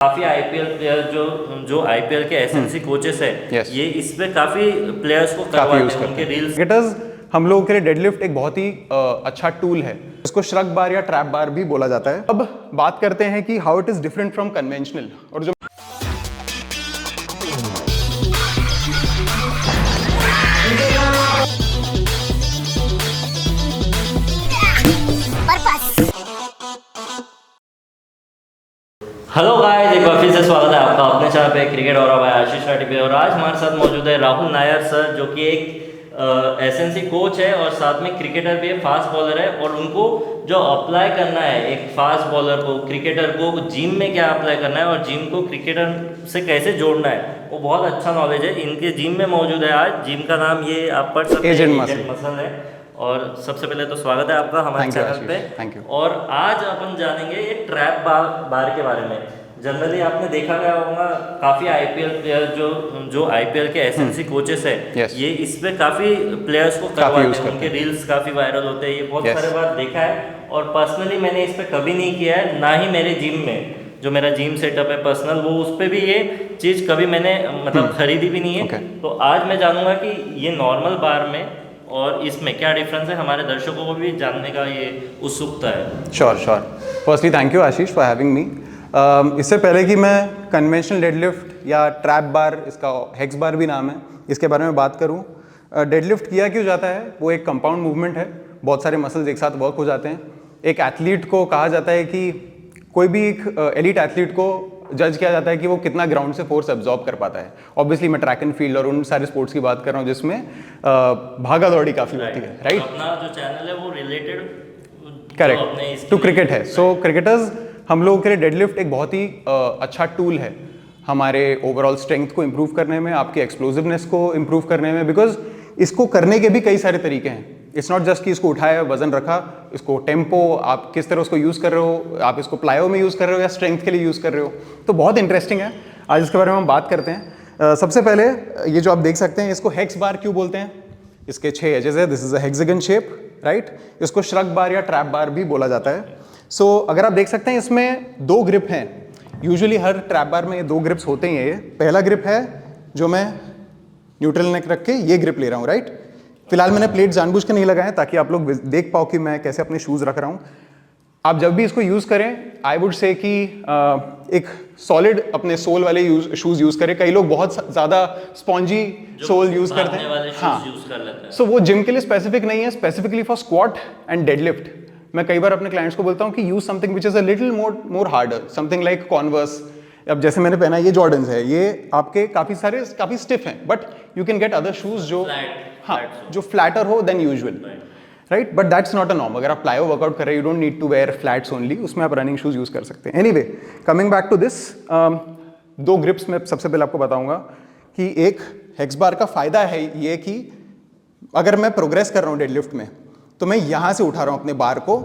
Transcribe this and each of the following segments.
काफी IPL player जो IPL के एसएनसी कोचेस है, ये इस पे काफी प्लेयर्स को करवाते हैं उनके रील्स। क्रिकेटर्स हम लोगों के लिए डेडलिफ्ट एक बहुत ही अच्छा टूल है। इसको श्रग बार या ट्रैप बार भी बोला जाता है। अब बात करते हैं कि how it is different from conventional. और जो हेलो गाइस, एक बार फिर से स्वागत है आपका अपने चैनल पे क्रिकेट और भाई आशीष राठी पे। और आज हमारे साथ मौजूद है राहुल नायर सर, जो कि एक एसएनसी कोच है और साथ में क्रिकेटर भी है, फास्ट बॉलर है। और उनको जो अप्लाई करना है एक फास्ट बॉलर को, क्रिकेटर को जिम में क्या अप्लाई करना है और जिम को क्रिकेटर से कैसे जोड़ना है, वो बहुत अच्छा नॉलेज है। इनके जिम में मौजूद है। आज जिम का नाम ये आप पढ़ सकते हैं, एजेंट मसल है। और सबसे पहले तो स्वागत है आपका हमारे चैनल पे। Thank you. और आज अपन जानेंगे ये ट्रैप बार के बारे में। जनरली आपने देखा गया होगा काफी आईपीएल प्लेयर जो आईपीएल के एसएनसी कोचेस है, ये इस पे काफी प्लेयर्स को करवाते हैं, उनके रील्स काफी वायरल होते हैं। ये बहुत सारे बार देखा है और पर्सनली मैंने इस पे कभी नहीं किया है, ना ही मेरे जिम में जो मेरा जिम सेटअप है पर्सनल, वो उस पे भी ये चीज कभी मैंने मतलब खरीदी भी नहीं है। तो आज मैं जानूंगा कि ये नॉर्मल बार में और इसमें क्या डिफरेंस है, हमारे दर्शकों को भी जानने का ये उत्सुकता है। Sure. Firstly thank you Ashish for having me. इससे पहले कि मैं कन्वेंशनल डेडलिफ्ट या ट्रैप बार, इसका हेक्स बार भी नाम है, इसके बारे में बात करूं। डेडलिफ्ट किया क्यों जाता है? वो एक कंपाउंड मूवमेंट है, बहुत सारे मसल्स एक साथ वर्क हो जाते हैं। एक एथलीट को कहा जाता है कि कोई भी एक एलीट एथलीट को जज किया जाता है कि वो कितना ग्राउंड से फोर्स एब्जॉर्ब कर पाता है। ऑब्वियसली मैं ट्रैक एंड फील्ड और उन सारे स्पोर्ट्स की बात कर रहा हूँ जिसमें भागा दौड़ी काफी होती है, राइट? अपना जो चैनल है वो रिलेटेड करेक्ट टू क्रिकेट है। सो क्रिकेटर्स हम लोगों के लिए डेडलिफ्ट एक बहुत ही अच्छा टूल है हमारे ओवरऑल स्ट्रेंथ को इम्प्रूव करने में, आपकी एक्सप्लोजिवनेस को इम्प्रूव करने में। बिकॉज इसको करने के भी कई सारे तरीके हैं। इट्स नॉट जस्ट कि इसको उठाया, वजन रखा, इसको टेम्पो आप किस तरह उसको यूज़ कर रहे हो, आप इसको प्लायो में यूज़ कर रहे हो या स्ट्रेंथ के लिए यूज़ कर रहे हो, तो बहुत इंटरेस्टिंग है। आज इसके बारे में हम बात करते हैं। सबसे पहले ये जो आप देख सकते हैं, इसको हेक्स बार क्यों बोलते हैं? इसके 6 एजेस है, this is a hexagon shape, right? इसको श्रग बार या ट्रैप बार भी बोला जाता है। सो अगर आप देख सकते हैं इसमें 2 ग्रिप हैं। यूजुअली हर ट्रैप बार में ये 2 ग्रिप्स होते ही हैं। ये पहला ग्रिप है जो मैं न्यूट्रल नेक रख के ये ग्रिप ले रहा हूँ, राइट? फिलहाल मैंने प्लेट जानबूझ के नहीं लगाए ताकि आप लोग देख पाओ कि मैं कैसे अपने शूज़ रख रहा हूँ। आप जब भी इसको यूज़ करें, आई वुड से कि एक सॉलिड अपने सोल वाले शूज़ यूज़ करें। कई लोग बहुत ज़्यादा स्पॉन्जी सोल यूज़ करते हैं, हाँ, सो वो जिम के लिए स्पेसिफिक नहीं है, specifically for squat and deadlift. मैं कई बार अपने क्लाइंट्स को बोलता हूँ कि use something which is a little more harder, something like converse. अब जैसे मैंने पहना ये जॉर्डन्स है, ये आपके काफी स्टिफ हैं, but you can get other shoes जो जो फ्लैटर हो than usual, right? But that's not a norm. अगर आप प्लायो वर्कआउट कर रहे हो, you don't need to wear flats only, उसमें आप रनिंग शूज यूज कर सकते हैं। Anyway, coming back to this, 2 grips में सबसे पहले आपको बताऊंगा कि एक हेक्स बार का फायदा है ये कि अगर मैं प्रोग्रेस कर रहा हूँ डेडलिफ्ट में, तो मैं यहाँ से उठा रहा हूँ अपने बार को।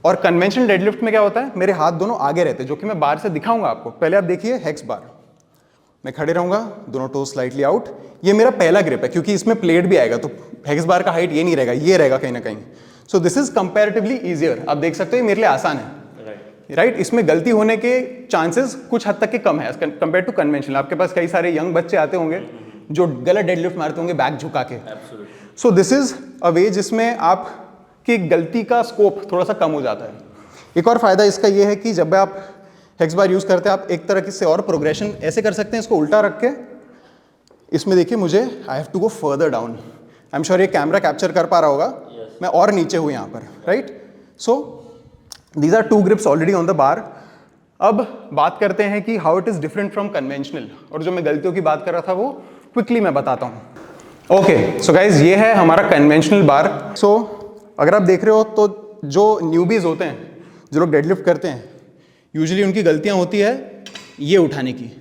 और कन्वेंशनल डेडलिफ्ट में क्या होता है, मेरे हाथ दोनों आगे रहते हैं, जो कि मैं बार से दिखाऊंगा आपको। पहले आप देखिए हेक्स बार, मैं खड़े रहूंगा, दोनों टो स्लाइटली आउट। ये मेरा पहला ग्रिप है क्योंकि इसमें प्लेट भी आएगा, तो हेक्स बार का हाइट ये नहीं रहेगा, ये रहेगा कहीं ना कहीं। So this is comparatively easier. आप देख सकते हो मेरे लिए आसान है, राइट? इसमें गलती होने के चांसेस कुछ हद तक के कम है कंपेयर टू कन्वेंशनल। आपके पास कई सारे यंग बच्चे आते होंगे जो गलत डेडलिफ्ट मारते होंगे बैक झुका के। सो दिस इज अ वे जिसमें आपकी गलती का स्कोप थोड़ा सा कम हो जाता है। एक और फायदा इसका ये है कि जब आप हेक्स बार यूज करते हैं, आप एक तरह से और प्रोग्रेशन ऐसे कर सकते हैं, इसको उल्टा रख के। इसमें देखिए मुझे I have to go further down. I am sure ये कैमरा कैप्चर कर पा रहा होगा, मैं और नीचे हूँ यहाँ पर, right? So these are 2 grips already on the bar. अब बात करते हैं कि how it is different from conventional. और जो मैं गलतियों की बात कर रहा था वो क्विकली मैं बताता हूँ। ओके, सो गाइज, ये है हमारा कन्वेंशनल बार। सो अगर आप देख रहे हो तो जो न्यूबीज होते हैं, जो लोग डेडलिफ्ट करते हैं, यूजुअली उनकी गलतियां होती है ये उठाने की।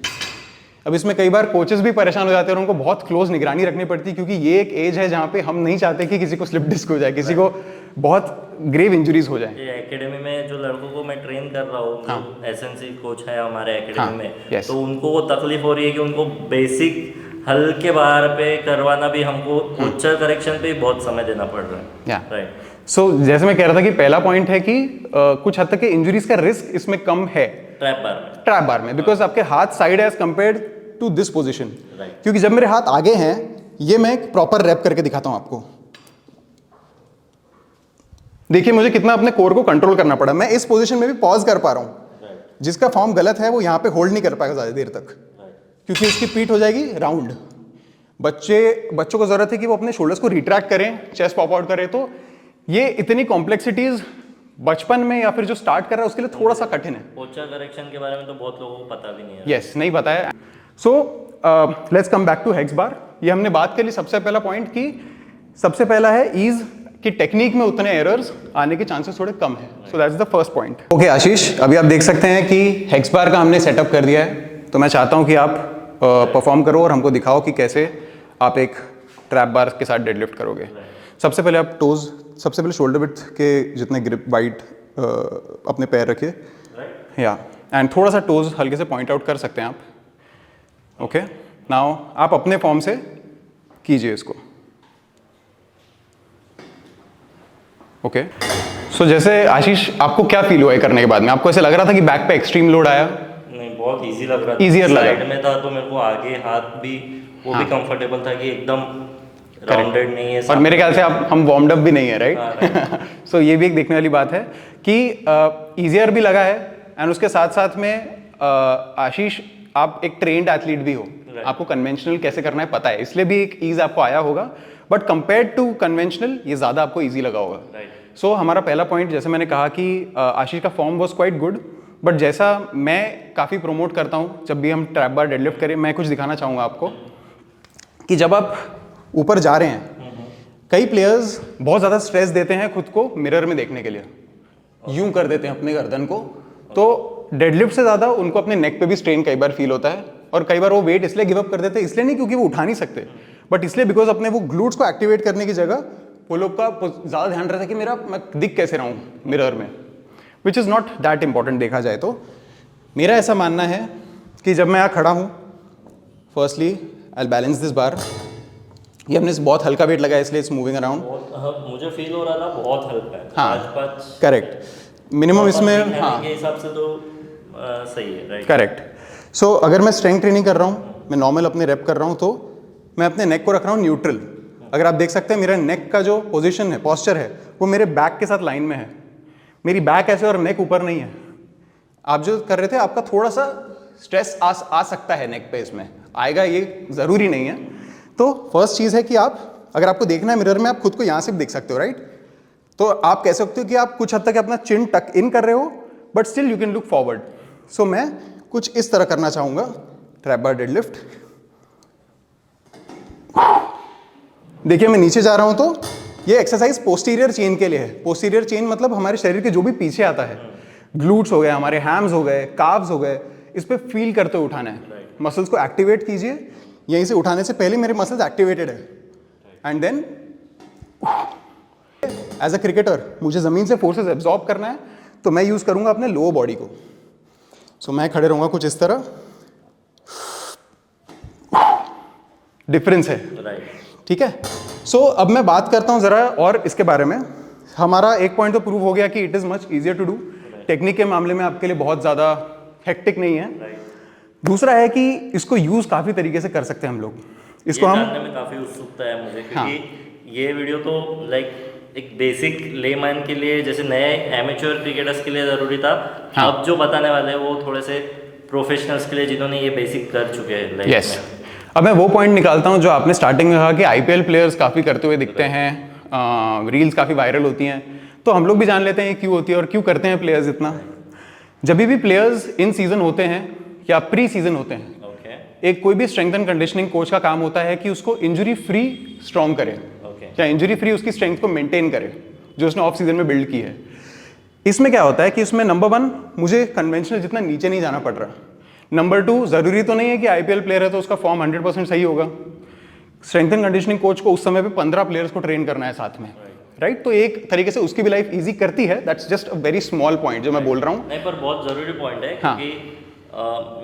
अब इसमें कई बार कोचेस भी परेशान हो जाते हैं और उनको बहुत क्लोज निगरानी रखनी पड़ती है, क्योंकि ये एक एज है जहाँ पे हम नहीं चाहते कि किसी को स्लिप डिस्क हो जाए, किसी को बहुत ग्रेव इंजरीज हो जाए। एकेडमी में जो लड़कों को मैं ट्रेन कर रहा हूँ, हाँ, एसएनसी कोच है हमारे एकेडमी में, तो उनको वो तकलीफ हो रही है कि उनको बेसिक हल्के बार पे करवाना भी हमको पोस्चर करेक्शन पे बहुत समय देना पड़ रहा है, राइट? सो जैसे मैं कह रहा था कि पहला पॉइंट है कि कुछ हद तक इंजरीज का रिस्क इसमें कम है। ट्रैप बार में, बिकॉज आपके हाथ side as compared to this position. क्योंकि जब मेरे हाथ आगे हैं, ये मैं एक प्रॉपर रैप करके दिखाता हूं आपको। देखिए मुझे कितना अपने कोर को कंट्रोल करना पड़ा। मैं इस पोजीशन में भी पॉज कर पा रहा हूं। जिसका फॉर्म गलत है वो यहां पे होल्ड नहीं कर पाएगा ज्यादा देर तक, क्योंकि इसकी पीठ हो जाएगी राउंड। बच्चों को जरूरत है कि वो अपने शोल्डर्स को रिट्रैक्ट करें, चेस्ट पॉप आउट करें। तो ये इतनी कॉम्प्लेक्सिटीज बचपन में या फिर जो स्टार्ट कर रहा है उसके लिए थोड़ा सा कठिन है। पोस्चर करेक्शन के बारे में तो बहुत लोगों को पता भी नहीं है। यस, नहीं पता है। So let's come back to hex bar. ये हमने बात कर ली सबसे पहला पॉइंट कि सबसे पहला है ईज कि टेक्निक में उतने एरर्स आने के चांसेस थोड़े कम है। So that's the first point. Okay Ashish, अभी आप देख सकते हैं कि हेक्स बार का हमने सेटअप कर दिया है। तो मैं चाहता हूं कि आप परफॉर्म करो और हमको दिखाओ कि कैसे आप एक ट्रैप बार के साथ डेडलिफ्ट करोगे। सबसे पहले आप टोज, सबसे पहले शोल्डर विड्थ के जितने ग्रिप वाइड अपने पैर रखिए, या एंड थोड़ा सा टोज हल्के से पॉइंट आउट कर सकते हैं आप। ओके, नाउ आप अपने फॉर्म से कीजिए इसको। ओके, सो जैसे आशीष आपको क्या फील हुआ है करने के बाद में? आपको ऐसे लग रहा था कि बैक पे एक्सट्रीम लोड आया? नहीं, बहुत इजी लग रहा था। ईजियर लगा साइड में था तो मेरे को आगे हाथ भी वो भी कंफर्टेबल था कि एकदम राउंडेड नहीं है। और मेरे ख्याल से हम वार्म्ड अप भी नहीं है, राइट? सो ये भी एक देखने वाली बात है कि ईजियर भी लगा है। एंड उसके साथ साथ में आशीष आप एक ट्रेन्ड एथलीट भी हो, आपको कन्वेंशनल कैसे करना है पता है, इसलिए भी एक ईज आपको आया होगा। बट कंपेयर्ड टू कन्वेंशनल ये ज्यादा आपको ईजी लगा होगा। सो हमारा पहला पॉइंट, जैसे मैंने कहा कि आशीष का form was quite good. But जैसा मैं काफ़ी प्रोमोट करता हूँ जब भी हम ट्रैप बार डेडलिफ्ट करें, मैं कुछ दिखाना चाहूँगा आपको कि जब आप ऊपर जा रहे हैं, कई प्लेयर्स बहुत ज़्यादा स्ट्रेस देते हैं खुद को मिरर में देखने के लिए, यूं कर देते हैं अपने गर्दन को। तो डेडलिफ्ट से ज़्यादा उनको अपने नेक पे भी स्ट्रेन कई बार फील होता है। और कई बार वो वेट इसलिए गिव अप कर देते हैं, इसलिए नहीं क्योंकि वो उठा नहीं सकते, बट इसलिए बिकॉज अपने वो ग्लूट्स को एक्टिवेट करने की जगह वो लोग का ज़्यादा ध्यान रहता है कि मैं दिख कैसे रहा हूँ मिरर में, which is not that important देखा जाए तो। मेरा ऐसा मानना है कि जब मैं यहाँ खड़ा हूँ, फर्स्टली आई बैलेंस दिस बार। ये हमने बहुत हल्का वेट लगाया इसलिए इट्स मूविंग अराउंड। मुझे फील हो रहा था बहुत हल्का है। हाँ, करेक्ट। मिनिमम इसमें हाँ के हिसाब से तो सही है, राइट? करेक्ट। सो अगर मैं स्ट्रेंथ ट्रेनिंग कर रहा हूँ, मैं नॉर्मल अपने रेप कर रहा हूँ, तो मैं अपने नेक को रख रहा हूँ न्यूट्रल। अगर आप देख सकते हैं मेरा नेक का जो पोजीशन है, पोस्चर है, वो मेरे बैक के साथ लाइन में है। मेरी बैक ऐसे और नेक ऊपर नहीं है। आप जो कर रहे थे, आपका थोड़ा सा स्ट्रेस आ सकता है नेक पे, इसमें आएगा, ये ज़रूरी नहीं है। तो फर्स्ट चीज़ है कि आप, अगर आपको देखना है मिरर में, आप खुद को यहाँ से भी देख सकते हो, राइट? तो आप कह सकते हो कि आप कुछ हद तक अपना चिन टक इन कर रहे हो, but still you can look forward. So मैं कुछ इस तरह करना चाहूँगा ट्रैप बार डेडलिफ्ट। देखिए मैं नीचे जा रहा हूँ, तो ये एक्सरसाइज पोस्टीरियर चेन के लिए है। पोस्टीरियर चेन मतलब हमारे शरीर के जो भी पीछे आता है, ग्लूट्स हो गए, हमारे हैम्स हो गए, काव्स हो गए, इस पे फील करते हुए उठाना है। मसल्स को एक्टिवेट कीजिए। यहीं से उठाने से पहले मेरे मसल्स एक्टिवेटेड है, and then as a cricketer मुझे जमीन से फोर्सेस एब्जॉर्ब करना है, तो मैं यूज करूंगा अपने लोअर बॉडी को। सो मैं खड़े रहूंगा कुछ इस तरह। डिफरेंस है, ठीक है? सो अब मैं बात करता हूं जरा और इसके बारे में। हमारा एक पॉइंट तो प्रूव हो गया कि it is much easier to do. Technique के मामले में आपके लिए बहुत ज्यादा हेक्टिक नहीं है। दूसरा है कि इसको यूज काफी तरीके से कर सकते हैं हम लोग। इसको हम जानने में काफी उत्सुकता है मुझे, क्योंकि ये वीडियो तो लाइक एक बेसिक लेमैन के लिए, जैसे नए एमेच्योर क्रिकेटर्स के लिए जरूरी था। अब जो बताने वाले हैं वो थोड़े से प्रोफेशनल्स के लिए, जिन्होंने ये बेसिक कर चुके हैं लाइफ में। अब मैं वो पॉइंट निकालता हूँ जो आपने स्टार्टिंग में कहा कि आईपीएल प्लेयर्स काफ़ी करते हुए दिखते हैं, रील्स काफ़ी वायरल होती हैं, तो हम लोग भी जान लेते हैं क्यों होती है और क्यों करते हैं प्लेयर्स इतना। जब भी प्लेयर्स इन सीजन होते हैं या प्री सीजन होते हैं, एक कोई भी स्ट्रेंथ एंड कंडीशनिंग कोच का काम होता है कि उसको इंजरी फ्री स्ट्रॉन्ग करे, या इंजरी फ्री उसकी स्ट्रेंथ को मेंटेन करे जो उसने ऑफ सीजन में बिल्ड की है। इसमें क्या होता है कि इसमें नंबर 1, मुझे कन्वेंशनल जितना नीचे नहीं जाना पड़ रहा। नंबर 2, जरूरी तो नहीं है कि आईपीएल प्लेयर है तो उसका फॉर्म 100% सही होगा। स्ट्रेंथ एंड कंडीशनिंग कोच को उस समय पे 15 प्लेयर्स को ट्रेन करना है साथ में, राइट? तो एक तरीके से उसकी भी लाइफ इजी करती है। That's just a very small point जो मैं बोल रहा हूँ। नहीं, पर बहुत जरूरी पॉइंट है, क्योंकि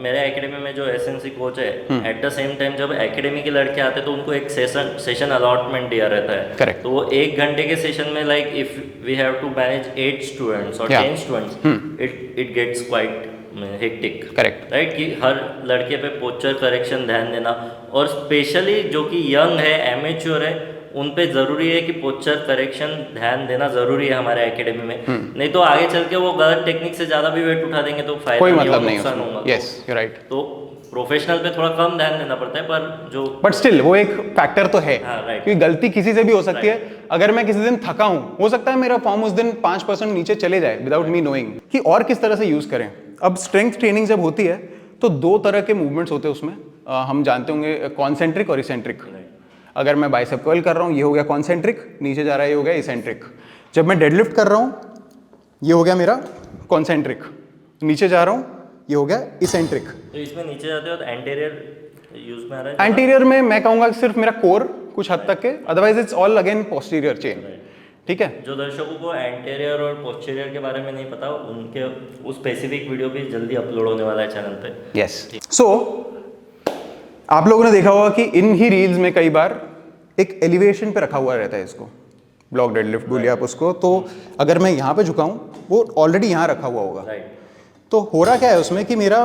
मेरे एकेडमी में जो एसएनसी कोच है, एट द सेम टाइम जब एकेडमी के लड़के आते हैं तो उनको एक सेशन अलॉटमेंट दिया रहता है। करेक्ट। तो वो 1 घंटे के सेशन में, like if we have to manage 8 students और 10 students, it gets quite hectic, correct, right, कि हर लड़के पे पोस्चर करेक्शन ध्यान देना, और स्पेशली जो कि यंग है, एमेच्योर है, उन पे ज़रूरी है कि पोस्चर करेक्शन ध्यान देना ज़रूरी है हमारे एकेडमी में। नहीं तो आगे चल के वो गलत टेक्निक से ज़्यादा भी वेट उठा देंगे तो फायदा कोई नहीं मतलब होगा, नहीं नुकसान उसमें। होगा। Yes, you right. तो प्रोफेशनल पे थोड़ा कम ध्यान देना पड़ता है, पर जो बट स्टिल वो एक फैक्टर तो है, हाँ, right. क्योंकि गलती किसी से भी हो सकती है। अगर मैं किसी दिन थका हूं, हो सकता है मेरा फॉर्म उस दिन 5% नीचे चले जाए विदाउट मी नोइंग कि और किस तरह से यूज करें। अब स्ट्रेंथ ट्रेनिंग जब होती है तो 2 तरह के मूवमेंट्स होते हैं उसमें। हम जानते होंगे कॉन्सेंट्रिक और इसेंट्रिक। अगर मैं बाइसेप कर्ल कर रहा हूँ, ये हो गया कॉन्सेंट्रिक, नीचे जा रहा है, ये हो गया इसेंट्रिक। जब मैं डेडलिफ्ट कर रहा हूँ, ये हो गया मेरा कॉन्सेंट्रिक, नीचे जा रहा हूँ, ये हो गया इसेंट्रिक। तो इसमें नीचे जाते हो तो एंटीरियर यूज में आ रहा है। एंटीरियर में मैं कहूंगा कि सिर्फ मेरा कोर कुछ हद तक के, otherwise it's all again posterior chain. ठीक है, जो दर्शकों को एंटीरियर और पोस्टीरियर के बारे में नहीं पता, उनके उस स्पेसिफिक वीडियो भी जल्दी अपलोड होने वाला है चैनल पे। यस। सो आप लोगों ने देखा होगा कि इन ही रील्स में कई बार एक एलिवेशन पे रखा हुआ रहता है, इसको ब्लॉक डेडलिफ्ट बोलिए आप उसको। तो अगर मैं यहाँ पे झुकाऊं, वो ऑलरेडी यहाँ रखा हुआ होगा। तो हो रहा क्या है उसमें कि मेरा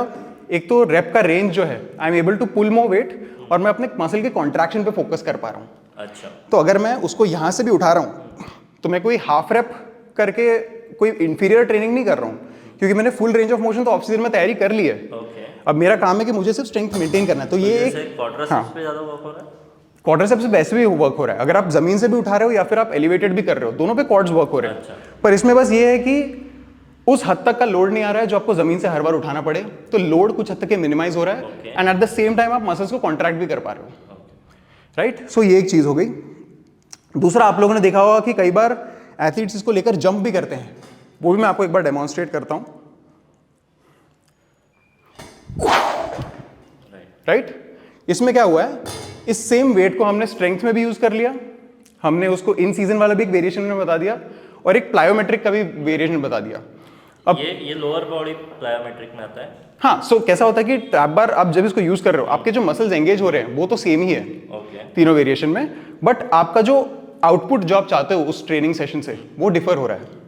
एक तो रेप का रेंज जो है, I am able to pull more weight, और मैं अपने मसल के कॉन्ट्रैक्शन पे फोकस कर पा रहा हूँ। अच्छा। तो अगर मैं उसको यहाँ से भी उठा रहा हूँ तो मैं कोई हाफ रेप करके कोई इंफीरियर ट्रेनिंग नहीं कर रहा हूँ, क्योंकि मैंने फुल रेंज ऑफ मोशन तो ऑफ सीजन में तैयारी कर ली है। अब मेरा काम है कि मुझे सिर्फ स्ट्रेंथ मेंटेन करना है। तो ये एक क्वाड्रिसेप्स पे ज्यादा वर्क हो रहा है। क्वाड्रिसेप्स वैसे भी वर्क हो रहा है, अगर आप जमीन से भी उठा रहे हो या फिर आप एलिवेटेड भी कर रहे हो, दोनों पे क्वाड्स वर्क हो रहे हैं। पर इसमें बस ये है कि उस हद तक का लोड नहीं आ रहा है जो आपको जमीन से हर बार उठाना पड़े, तो लोड कुछ हद तक मिनिमाइज हो रहा है, and at the same time आप मसल्स को कॉन्ट्रैक्ट भी कर पा रहे हो। राइट, सो ये एक चीज हो गई। दूसरा, आप लोगों ने देखा होगा कि कई बार एथलीट्स इसको लेकर जंप भी करते हैं, वो भी मैं आपको एक बार डेमोन्स्ट्रेट करता हूं। राइट, इसमें क्या हुआ है, इस सेम वेट को हमने स्ट्रेंथ में भी यूज कर लिया, हमने उसको इन सीजन वाला भी एक वेरिएशन में बता दिया, और एक प्लायोमेट्रिक का भी वेरिएशन बता दिया। अब ये लोअर बॉडी प्लायोमेट्रिक में आता है। हाँ, सो कैसा होता है कि ट्रैप बार आप जब इसको यूज कर रहे हो, आपके जो मसल्स एंगेज हो रहे हैं वो तो सेम ही है तीनों वेरिएशन में, बट आपका जो आउटपुट जो आप चाहते हो उस ट्रेनिंग सेशन से वो डिफर हो रहा है।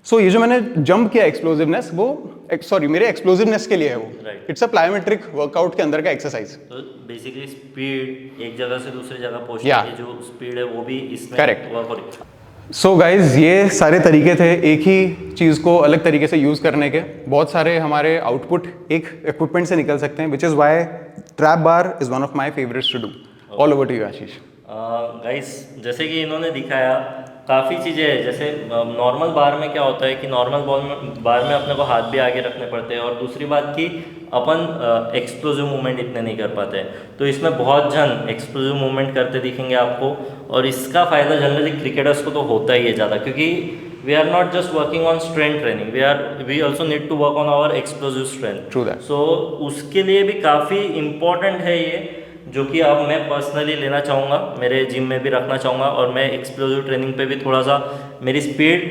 सो ये जो मैंने जंप किया एक्सप्लोसिवनेस, वो मेरे एक्सप्लोसिवनेस के लिए है वो। इट्स अ प्लायोमेट्रिक वर्कआउट के अंदर का एक्सरसाइज। तो बेसिकली स्पीड, एक जगह से दूसरी जगह पहुंचने की जो स्पीड है वो भी इसमें करेक्ट वर्क हो रही है। सो गाइज, ये सारे तरीके थे एक ही चीज़ को अलग तरीके से यूज़ करने के। बहुत सारे हमारे आउटपुट एक इक्विपमेंट से निकल सकते हैं, which is why trap bar is one of my favourites to do. All over to you Ashish. Guys, जैसे कि इन्होंने दिखाया काफ़ी चीज़ें हैं। जैसे नॉर्मल बार में क्या होता है कि नॉर्मल बार में अपने को हाथ भी आगे रखने पड़ते हैं, और दूसरी बात कि अपन एक्सप्लोसिव मूवमेंट इतने नहीं कर पाते हैं। तो इसमें बहुत जन एक्सप्लोसिव मूवमेंट करते दिखेंगे आपको, और इसका फ़ायदा जनरली क्रिकेटर्स को तो होता ही है ज़्यादा, क्योंकि we are not just working on strength training, we also need to work on our explosive strength. True that. So उसके लिए भी काफ़ी इम्पोर्टेंट है ये, जो कि अब मैं पर्सनली लेना चाहूँगा, मेरे जिम में भी रखना चाहूँगा। और मैं एक्सप्लोसिव ट्रेनिंग पे भी थोड़ा सा, मेरी स्पीड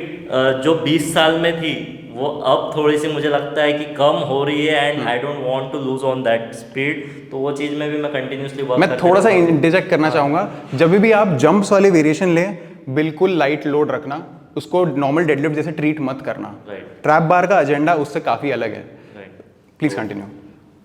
जो 20 साल में थी वो अब थोड़ी सी मुझे लगता है कि कम हो रही है, and I don't want to lose on that speed. तो वो चीज़ में भी मैं कंटिन्यूसली वर्क मैं थोड़ा सा इंटरजेक्ट करना चाहूँगा। जब भी आप जंप्स वाले वेरिएशन लें, बिल्कुल लाइट लोड रखना, उसको नॉर्मल डेडलिफ्ट जैसे ट्रीट मत करना। ट्रैप बार का एजेंडा उससे काफ़ी अलग है। Please continue.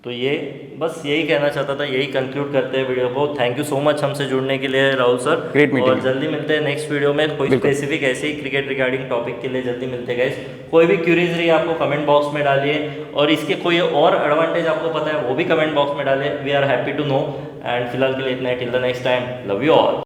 तो ये बस यही कहना चाहता था, यही कंक्लूड करते हैं वीडियो को। थैंक यू सो मच हमसे जुड़ने के लिए राहुल सर। Great meeting. और जल्दी मिलते हैं नेक्स्ट वीडियो में, कोई स्पेसिफिक ऐसे ही क्रिकेट रिगार्डिंग टॉपिक के लिए जल्दी मिलते हैं गाइस। कोई भी क्यूरीज रही आपको कमेंट बॉक्स में डालिए, और इसके कोई और एडवांटेज आपको पता है वो भी कमेंट बॉक्स में डालिए। We are happy to know. And फिलहाल के लिए इतना है, till the next time, love you all.